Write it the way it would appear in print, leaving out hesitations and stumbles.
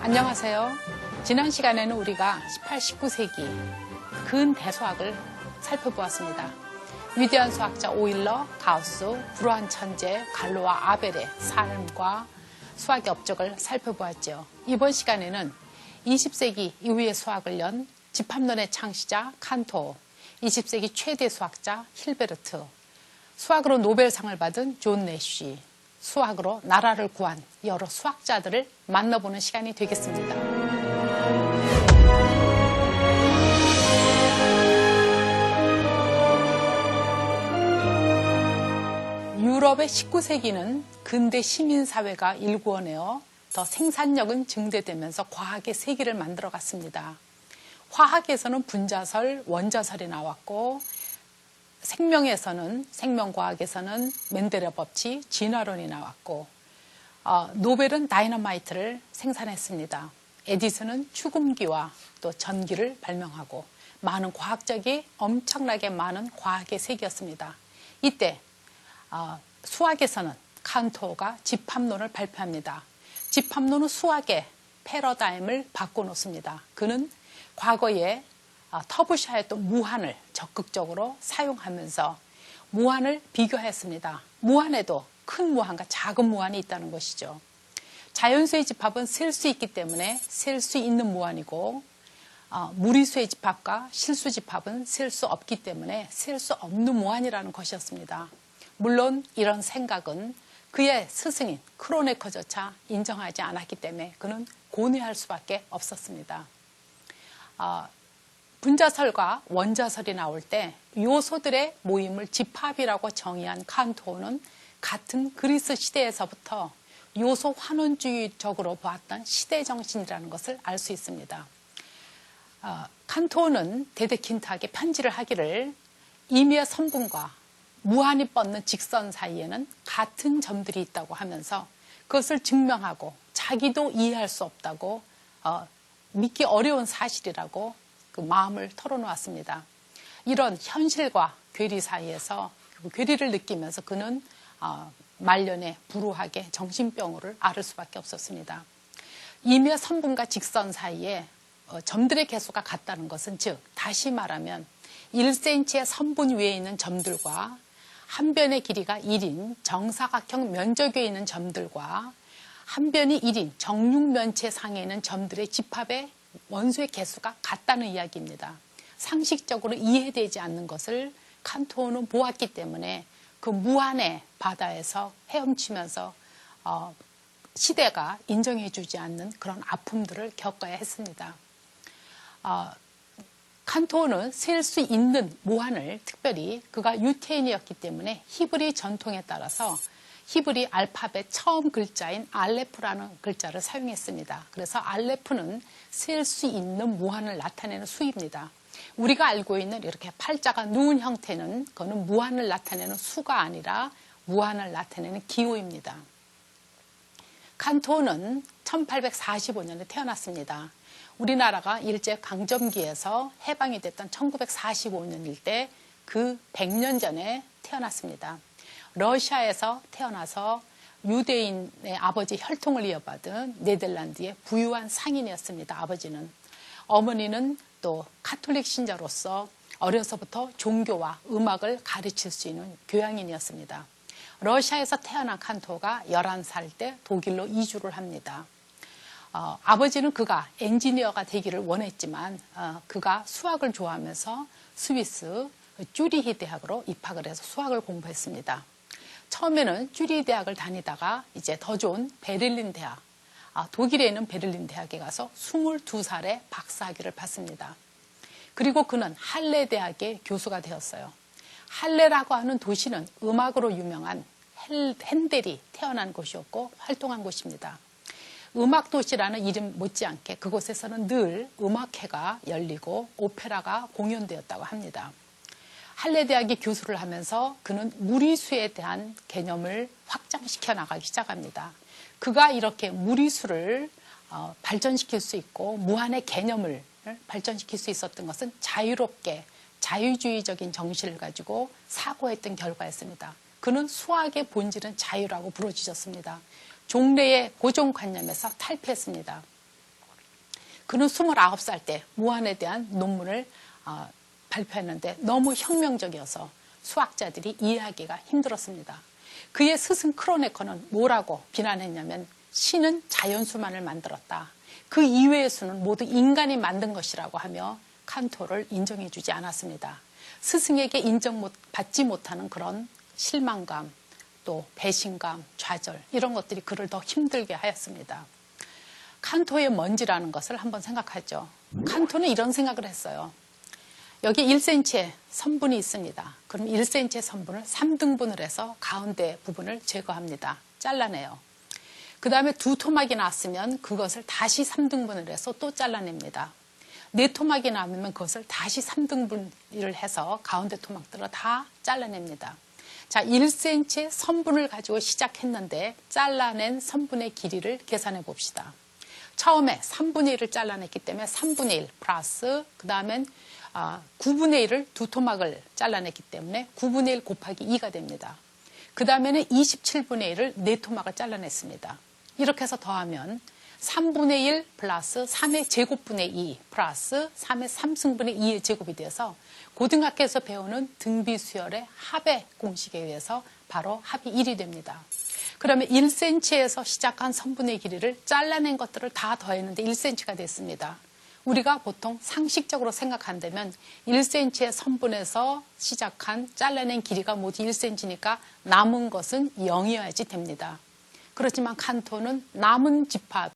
안녕하세요. 지난 시간에는 우리가 18, 19세기 근대수학을 살펴보았습니다. 위대한 수학자 오일러, 가우스, 불우한 천재 갈로와 아벨의 삶과 수학의 업적을 살펴보았죠. 이번 시간에는 20세기 이후의 수학을 연 집합론의 창시자 칸토, 20세기 최대 수학자 힐베르트, 수학으로 노벨상을 받은 존 내쉬, 수학으로 나라를 구한 여러 수학자들을 만나보는 시간이 되겠습니다. 유럽의 19세기는 근대 시민사회가 일구어내어 더 생산력은 증대되면서 과학의 세계를 만들어갔습니다. 화학에서는 분자설, 원자설이 나왔고 생명과학에서는 멘델의 법칙, 진화론이 나왔고 노벨은 다이너마이트를 생산했습니다. 에디슨은 축음기와 또 전기를 발명하고 많은 과학적이 엄청나게 많은 과학의 세계였습니다. 이때 수학에서는 칸토가 집합론을 발표합니다. 집합론은 수학의 패러다임을 바꿔놓습니다. 그는 과거에 터부시하였던 무한을 적극적으로 사용하면서 무한을 비교했습니다. 무한에도 큰 무한과 작은 무한이 있다는 것이죠. 자연수의 집합은 셀 수 있기 때문에 셀 수 있는 무한이고 무리수의 집합과 실수 집합은 셀 수 없기 때문에 셀 수 없는 무한이라는 것이었습니다. 물론 이런 생각은 그의 스승인 크로네커조차 인정하지 않았기 때문에 그는 고뇌할 수밖에 없었습니다. 분자설과 원자설이 나올 때 요소들의 모임을 집합이라고 정의한 칸토는 같은 그리스 시대에서부터 요소 환원주의적으로 보았던 시대정신이라는 것을 알 수 있습니다. 칸토는 데데킨트에게 편지를 하기를 임의의 선분과 무한히 뻗는 직선 사이에는 같은 점들이 있다고 하면서 그것을 증명하고 자기도 이해할 수 없다고 믿기 어려운 사실이라고 그 마음을 털어놓았습니다. 이런 현실과 괴리 사이에서 괴리를 느끼면서 그는 말년에 불우하게 정신병을 앓을 수밖에 없었습니다. 임의의 선분과 직선 사이에 점들의 개수가 같다는 것은 즉 다시 말하면 1cm의 선분 위에 있는 점들과 한 변의 길이가 1인 정사각형 면적 위에 있는 점들과 한 변이 1인 정육면체 상에 있는 점들의 집합의 원소의 개수가 같다는 이야기입니다. 상식적으로 이해되지 않는 것을 칸토는 보았기 때문에 그 무한의 바다에서 헤엄치면서 시대가 인정해주지 않는 그런 아픔들을 겪어야 했습니다. 칸토는 셀 수 있는 무한을 특별히 그가 유태인이었기 때문에 히브리 전통에 따라서 히브리 알파벳 처음 글자인 알레프라는 글자를 사용했습니다. 그래서 알레프는 셀 수 있는 무한을 나타내는 수입니다. 우리가 알고 있는 이렇게 팔자가 누운 형태는 그거는 무한을 나타내는 수가 아니라 무한을 나타내는 기호입니다. 칸토는 1845년에 태어났습니다. 우리나라가 일제강점기에서 해방이 됐던 1945년일 때 그 100년 전에 태어났습니다. 러시아에서 태어나서 유대인의 아버지 혈통을 이어받은 네덜란드의 부유한 상인이었습니다. 아버지는. 어머니는 또 카톨릭 신자로서 어려서부터 종교와 음악을 가르칠 수 있는 교양인이었습니다. 러시아에서 태어난 칸토가 11살 때 독일로 이주를 합니다. 아버지는 그가 엔지니어가 되기를 원했지만 그가 수학을 좋아하면서 스위스 쭈리히 대학으로 입학을 해서 수학을 공부했습니다. 처음에는 쭈리히 대학을 다니다가 이제 더 좋은 베를린 대학, 독일에 있는 베를린 대학에 가서 22살에 박사학위를 받습니다. 그리고 그는 할레 대학의 교수가 되었어요. 할레라고 하는 도시는 음악으로 유명한 핸델이 태어난 곳이었고 활동한 곳입니다. 음악도시라는 이름 못지않게 그곳에서는 늘 음악회가 열리고 오페라가 공연되었다고 합니다. 할레 대학의 교수를 하면서 그는 무리수에 대한 개념을 확장시켜 나가기 시작합니다. 그가 이렇게 무리수를 발전시킬 수 있고 무한의 개념을 발전시킬 수 있었던 것은 자유롭게 자유주의적인 정신을 가지고 사고했던 결과였습니다. 그는 수학의 본질은 자유라고 부르짖었습니다. 종래의 고정관념에서 탈피했습니다. 그는 29살 때 무한에 대한 논문을 발표했는데 너무 혁명적이어서 수학자들이 이해하기가 힘들었습니다. 그의 스승 크로네커는 뭐라고 비난했냐면 신은 자연수만을 만들었다. 그 이외의 수는 모두 인간이 만든 것이라고 하며 칸토를 인정해주지 않았습니다. 스승에게 인정받지 못하는 그런 실망감, 또 배신감, 좌절 이런 것들이 그를 더 힘들게 하였습니다. 칸토의 먼지라는 것을 한번 생각하죠. 칸토는 이런 생각을 했어요. 여기 1cm의 선분이 있습니다. 그럼 1cm의 선분을 3등분을 해서 가운데 부분을 제거합니다. 잘라내요. 그 다음에 2토막이 나왔으면 그것을 다시 3등분을 해서 또 잘라냅니다. 4토막이 나오면 그것을 다시 3등분을 해서 가운데 토막들을 다 잘라냅니다. 자, 1cm의 선분을 가지고 시작했는데 잘라낸 선분의 길이를 계산해 봅시다. 처음에 3분의 1을 잘라냈기 때문에 3분의 1 플러스 그 다음엔 9분의 1을 2토막을 잘라냈기 때문에 9분의 1 곱하기 2가 됩니다. 그 다음에는 27분의 1을 4토막을 잘라냈습니다. 이렇게 해서 더하면 3분의 1 플러스 3의 제곱분의 2 플러스 3의 3승분의 2의 제곱이 되어서 고등학교에서 배우는 등비수열의 합의 공식에 의해서 바로 합이 1이 됩니다. 그러면 1cm에서 시작한 선분의 길이를 잘라낸 것들을 다 더했는데 1cm가 됐습니다. 우리가 보통 상식적으로 생각한다면 1cm의 선분에서 시작한 잘라낸 길이가 모두 1cm니까 남은 것은 0이어야지 됩니다. 그렇지만 칸토는 남은 집합